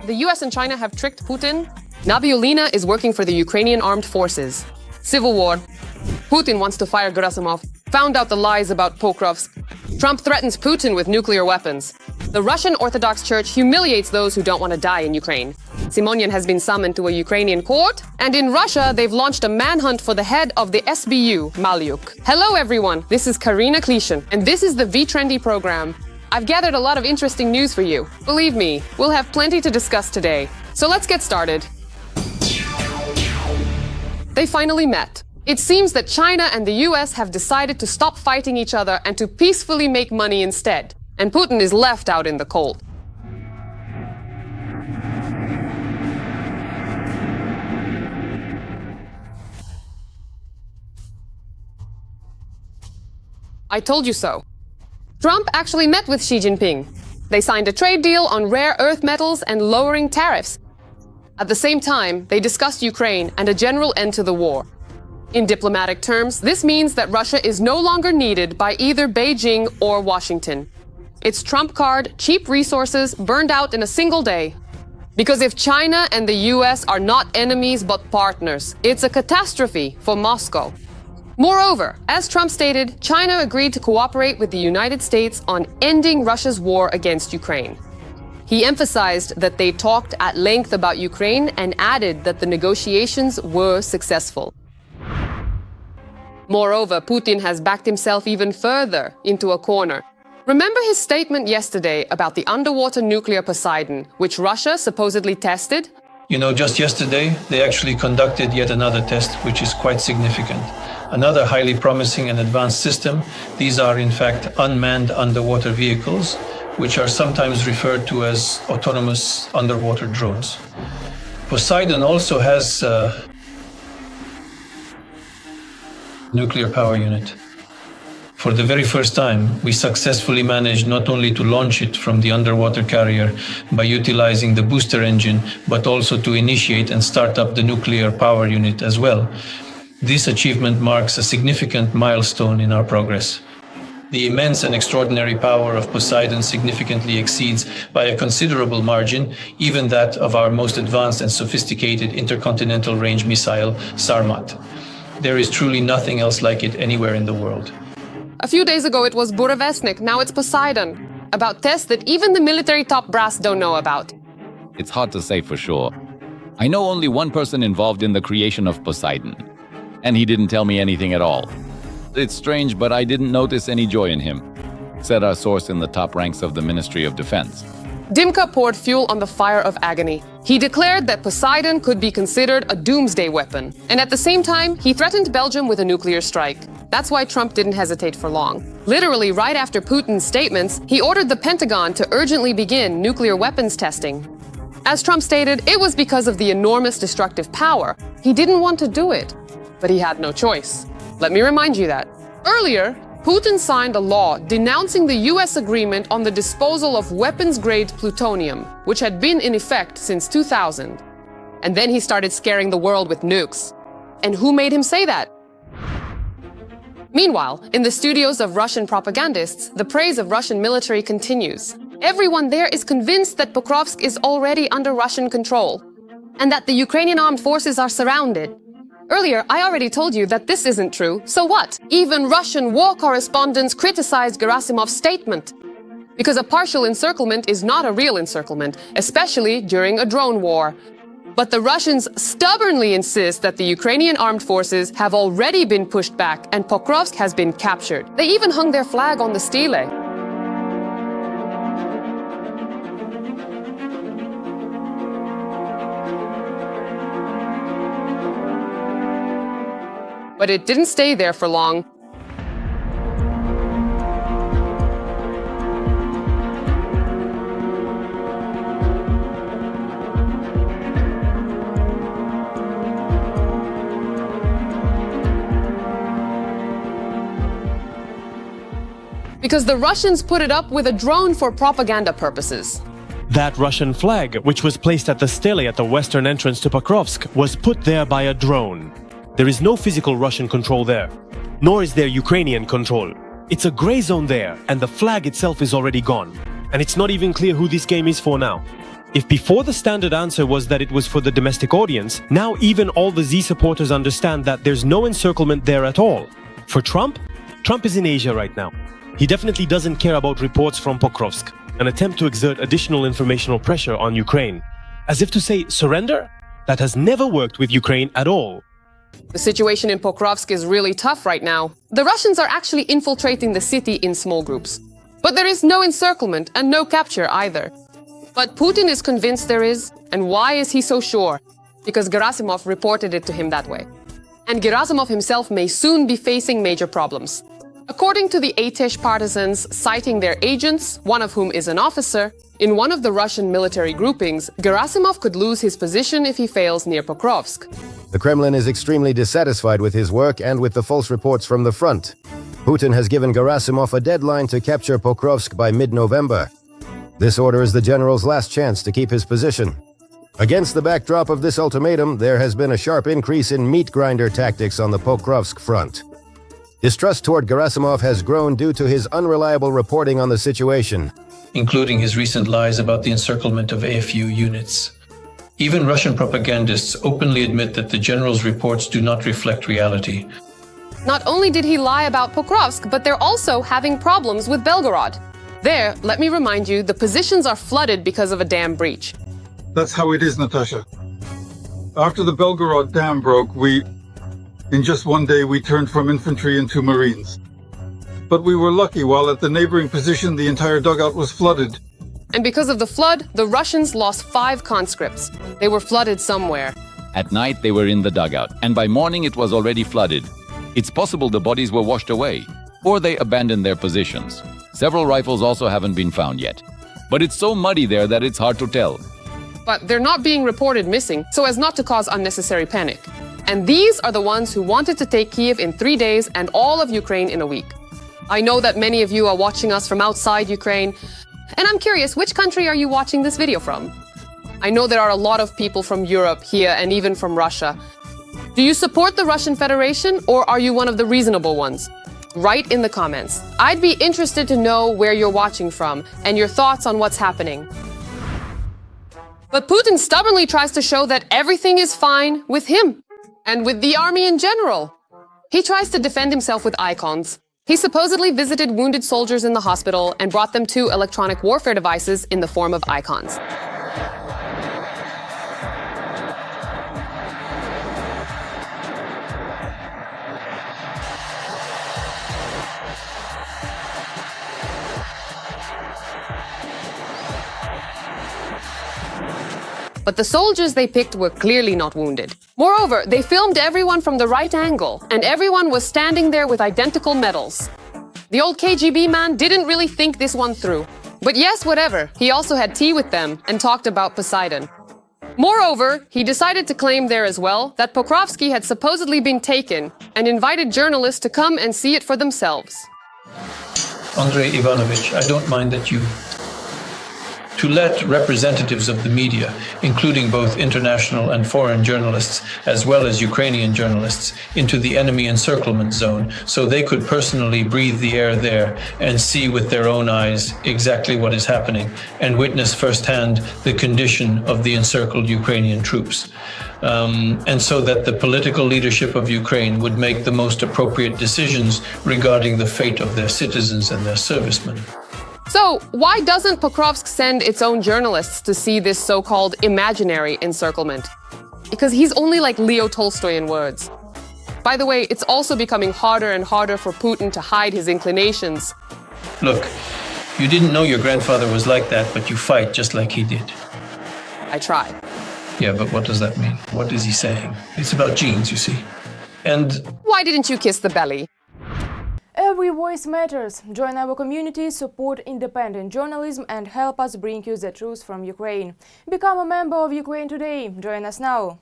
The US and China have tricked Putin. Nabiullina is working for the Ukrainian armed forces. Civil war. Putin wants to fire Gerasimov. Found out the lies about Pokrovsk. Trump threatens Putin with nuclear weapons. The Russian Orthodox Church humiliates those who don't want to die in Ukraine. Simonyan has been summoned to a Ukrainian court. And in Russia, they've launched a manhunt for the head of the SBU, Maliuk. Hello, everyone. This is Karina Klishin, and this is the V-Trendy program. I've gathered a lot of interesting news for you. Believe me, we'll have plenty to discuss today. So let's get started. They finally met. It seems that China and the US have decided to stop fighting each other and to peacefully make money instead. And Putin is left out in the cold. I told you so. Trump actually met with Xi Jinping. They signed a trade deal on rare earth metals and lowering tariffs. At the same time, they discussed Ukraine and a general end to the war. In diplomatic terms, this means that Russia is no longer needed by either Beijing or Washington. Its trump card, cheap resources, burned out in a single day. Because if China and the US are not enemies but partners, it's a catastrophe for Moscow. Moreover, as Trump stated, China agreed to cooperate with the United States on ending Russia's war against Ukraine. He emphasized that they talked at length about Ukraine and added that the negotiations were successful. Moreover, Putin has backed himself even further into a corner. Remember his statement yesterday about the underwater nuclear Poseidon, which Russia supposedly tested? You know, just yesterday, they actually conducted yet another test, which is quite significant. Another highly promising and advanced system. These are, in fact, unmanned underwater vehicles, which are sometimes referred to as autonomous underwater drones. Poseidon also has a nuclear power unit. For the very first time, we successfully managed not only to launch it from the underwater carrier by utilizing the booster engine, but also to initiate and start up the nuclear power unit as well. This achievement marks a significant milestone in our progress. The immense and extraordinary power of Poseidon significantly exceeds by a considerable margin even that of our most advanced and sophisticated intercontinental range missile, Sarmat. There is truly nothing else like it anywhere in the world. A few days ago it was Burevestnik, now it's Poseidon. About tests that even the military top brass don't know about. It's hard to say for sure. I know only one person involved in the creation of Poseidon, and he didn't tell me anything at all. It's strange, but I didn't notice any joy in him, said our source in the top ranks of the Ministry of Defense. Dimka poured fuel on the fire of agony. He declared that Poseidon could be considered a doomsday weapon. And at the same time, he threatened Belgium with a nuclear strike. That's why Trump didn't hesitate for long. Literally, right after Putin's statements, he ordered the Pentagon to urgently begin nuclear weapons testing. As Trump stated, it was because of the enormous destructive power. He didn't want to do it, but he had no choice. Let me remind you that. Earlier, Putin signed a law denouncing the US agreement on the disposal of weapons-grade plutonium, which had been in effect since 2000. And then he started scaring the world with nukes. And who made him say that? Meanwhile, in the studios of Russian propagandists, the praise of Russian military continues. Everyone there is convinced that Pokrovsk is already under Russian control, and that the Ukrainian armed forces are surrounded. Earlier, I already told you that this isn't true, so what? Even Russian war correspondents criticized Gerasimov's statement. Because a partial encirclement is not a real encirclement, especially during a drone war. But the Russians stubbornly insist that the Ukrainian armed forces have already been pushed back and Pokrovsk has been captured. They even hung their flag on the stele. But it didn't stay there for long. Because the Russians put it up with a drone for propaganda purposes. That Russian flag, which was placed at the stele at the western entrance to Pokrovsk, was put there by a drone. There is no physical Russian control there, nor is there Ukrainian control. It's a gray zone there, and the flag itself is already gone. And it's not even clear who this game is for now. If before the standard answer was that it was for the domestic audience, now even all the Z supporters understand that there's no encirclement there at all. For Trump is in Asia right now. He definitely doesn't care about reports from Pokrovsk, an attempt to exert additional informational pressure on Ukraine. As if to say, surrender? That has never worked with Ukraine at all. The situation in Pokrovsk is really tough right now. The Russians are actually infiltrating the city in small groups. But there is no encirclement and no capture either. But Putin is convinced there is, and why is he so sure? Because Gerasimov reported it to him that way. And Gerasimov himself may soon be facing major problems. According to the Atesh partisans, citing their agents, one of whom is an officer, in one of the Russian military groupings, Gerasimov could lose his position if he fails near Pokrovsk. The Kremlin is extremely dissatisfied with his work and with the false reports from the front. Putin has given Gerasimov a deadline to capture Pokrovsk by mid-November. This order is the general's last chance to keep his position. Against the backdrop of this ultimatum, there has been a sharp increase in meat grinder tactics on the Pokrovsk front. Distrust toward Gerasimov has grown due to his unreliable reporting on the situation, including his recent lies about the encirclement of AFU units. Even Russian propagandists openly admit that the general's reports do not reflect reality. Not only did he lie about Pokrovsk, but they're also having problems with Belgorod. There, let me remind you, the positions are flooded because of a dam breach. That's how it is, Natasha. After the Belgorod dam broke, in just one day, we turned from infantry into Marines. But we were lucky. While at the neighboring position, the entire dugout was flooded. And because of the flood, the Russians lost 5 conscripts. They were flooded somewhere. At night, they were in the dugout, and by morning it was already flooded. It's possible the bodies were washed away, or they abandoned their positions. Several rifles also haven't been found yet. But it's so muddy there that it's hard to tell. But they're not being reported missing, so as not to cause unnecessary panic. And these are the ones who wanted to take Kyiv in 3 days and all of Ukraine in a week. I know that many of you are watching us from outside Ukraine, and I'm curious, which country are you watching this video from? I know there are a lot of people from Europe here and even from Russia. Do you support the Russian Federation, or are you one of the reasonable ones? Write in the comments. I'd be interested to know where you're watching from and your thoughts on what's happening. But Putin stubbornly tries to show that everything is fine with him and with the army in general. He tries to defend himself with icons. He supposedly visited wounded soldiers in the hospital and brought them 2 electronic warfare devices in the form of icons. But the soldiers they picked were clearly not wounded. Moreover, they filmed everyone from the right angle, and everyone was standing there with identical medals. The old KGB man didn't really think this one through. But yes, whatever, he also had tea with them and talked about Poseidon. Moreover, he decided to claim there as well that Pokrovsk had supposedly been taken and invited journalists to come and see it for themselves. Andrei Ivanovich, I don't mind that you to let representatives of the media, including both international and foreign journalists, as well as Ukrainian journalists, into the enemy encirclement zone so they could personally breathe the air there and see with their own eyes exactly what is happening and witness firsthand the condition of the encircled Ukrainian troops. And so that the political leadership of Ukraine would make the most appropriate decisions regarding the fate of their citizens and their servicemen. So, why doesn't Pokrovsk send its own journalists to see this so-called imaginary encirclement? Because he's only like Leo Tolstoy in words. By the way, it's also becoming harder and harder for Putin to hide his inclinations. Look, you didn't know your grandfather was like that, but you fight just like he did. I try. Yeah, but what does that mean? What is he saying? It's about genes, you see. And why didn't you kiss the belly? Every voice matters. Join our community, support independent journalism and help us bring you the truth from Ukraine. Become a member of Ukraine Today. Join us now.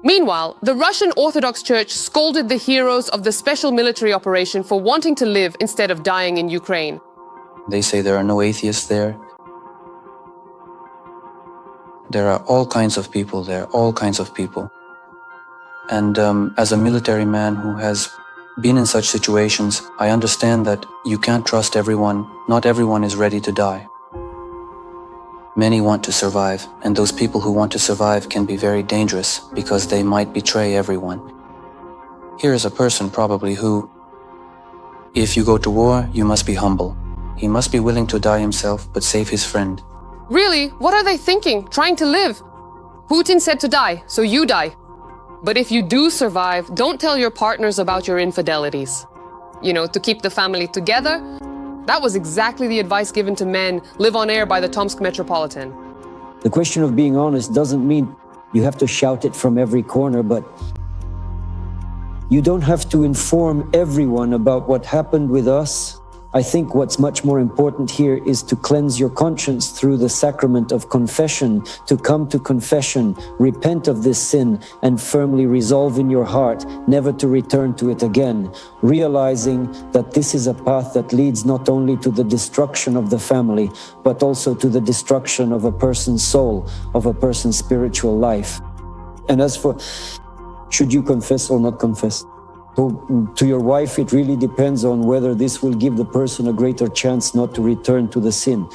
Meanwhile, the Russian Orthodox Church scolded the heroes of the special military operation for wanting to live instead of dying in Ukraine. They say there are no atheists there. There are all kinds of people there, all kinds of people. And as a military man who has been in such situations, I understand that you can't trust everyone. Not everyone is ready to die. Many want to survive, and those people who want to survive can be very dangerous because they might betray everyone. Here is a person probably who, if you go to war, you must be humble. He must be willing to die himself, but save his friend. Really? What are they thinking? Trying to live? Putin said to die, so you die. But if you do survive, don't tell your partners about your infidelities. You know, to keep the family together. That was exactly the advice given to men live on air by the Tomsk Metropolitan. The question of being honest doesn't mean you have to shout it from every corner, but you don't have to inform everyone about what happened with us. I think what's much more important here is to cleanse your conscience through the sacrament of confession, to come to confession, repent of this sin, and firmly resolve in your heart never to return to it again, realizing that this is a path that leads not only to the destruction of the family, but also to the destruction of a person's soul, of a person's spiritual life. And as for, should you confess or not confess? To your wife, it really depends on whether this will give the person a greater chance not to return to the sin.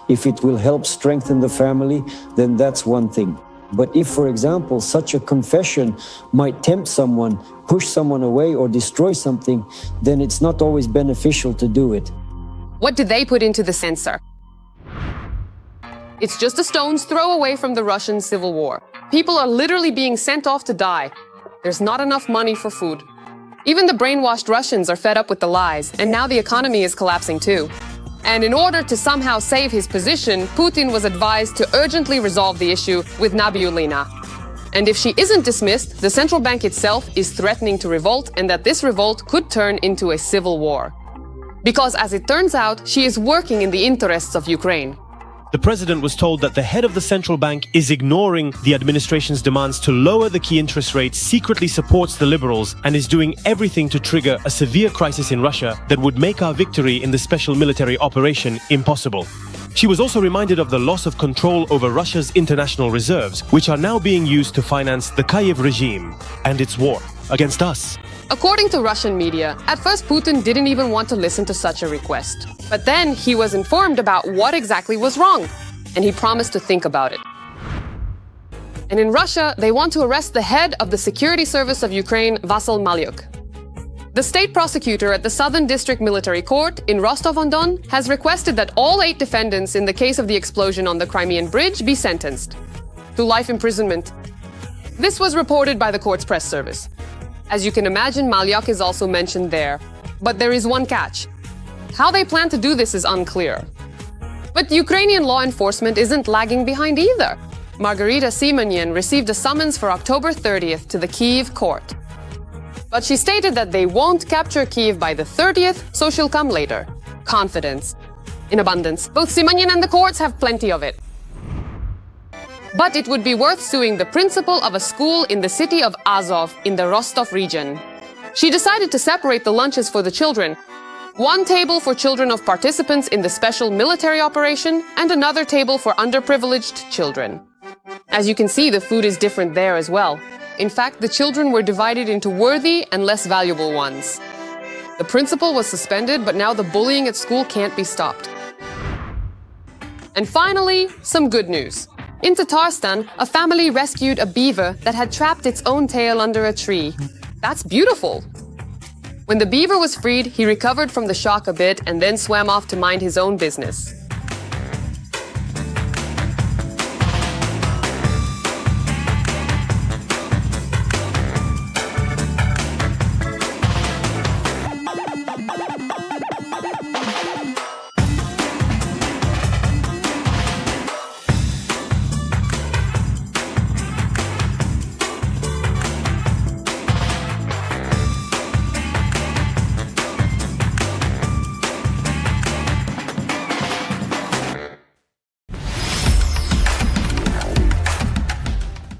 If it will help strengthen the family, then that's one thing. But if, for example, such a confession might tempt someone, push someone away, or destroy something, then it's not always beneficial to do it. What did they put into the censor? It's just a stone's throw away from the Russian civil war. People are literally being sent off to die. There's not enough money for food. Even the brainwashed Russians are fed up with the lies, and now the economy is collapsing too. And in order to somehow save his position, Putin was advised to urgently resolve the issue with Nabiullina. And if she isn't dismissed, the central bank itself is threatening to revolt, and that this revolt could turn into a civil war. Because as it turns out, she is working in the interests of Ukraine. The president was told that the head of the central bank is ignoring the administration's demands to lower the key interest rate, secretly supports the liberals, and is doing everything to trigger a severe crisis in Russia that would make our victory in the special military operation impossible. She was also reminded of the loss of control over Russia's international reserves, which are now being used to finance the Kyiv regime and its war against us. According to Russian media, at first Putin didn't even want to listen to such a request. But then he was informed about what exactly was wrong, and he promised to think about it. And in Russia, they want to arrest the head of the security service of Ukraine, Vasyl Maliuk. The state prosecutor at the Southern District Military Court in Rostov-on-Don has requested that all 8 defendants in the case of the explosion on the Crimean Bridge be sentenced to life imprisonment. This was reported by the court's press service. As you can imagine, Maliuk is also mentioned there. But there is one catch. How they plan to do this is unclear. But Ukrainian law enforcement isn't lagging behind either. Margarita Simonyan received a summons for October 30th to the Kyiv court. But she stated that they won't capture Kyiv by the 30th, so she'll come later. Confidence. In abundance. Both Simonyan and the courts have plenty of it. But it would be worth suing the principal of a school in the city of Azov in the Rostov region. She decided to separate the lunches for the children. One table for children of participants in the special military operation and another table for underprivileged children. As you can see, the food is different there as well. In fact, the children were divided into worthy and less valuable ones. The principal was suspended, but now the bullying at school can't be stopped. And finally, some good news. In Tatarstan, a family rescued a beaver that had trapped its own tail under a tree. That's beautiful! When the beaver was freed, he recovered from the shock a bit and then swam off to mind his own business.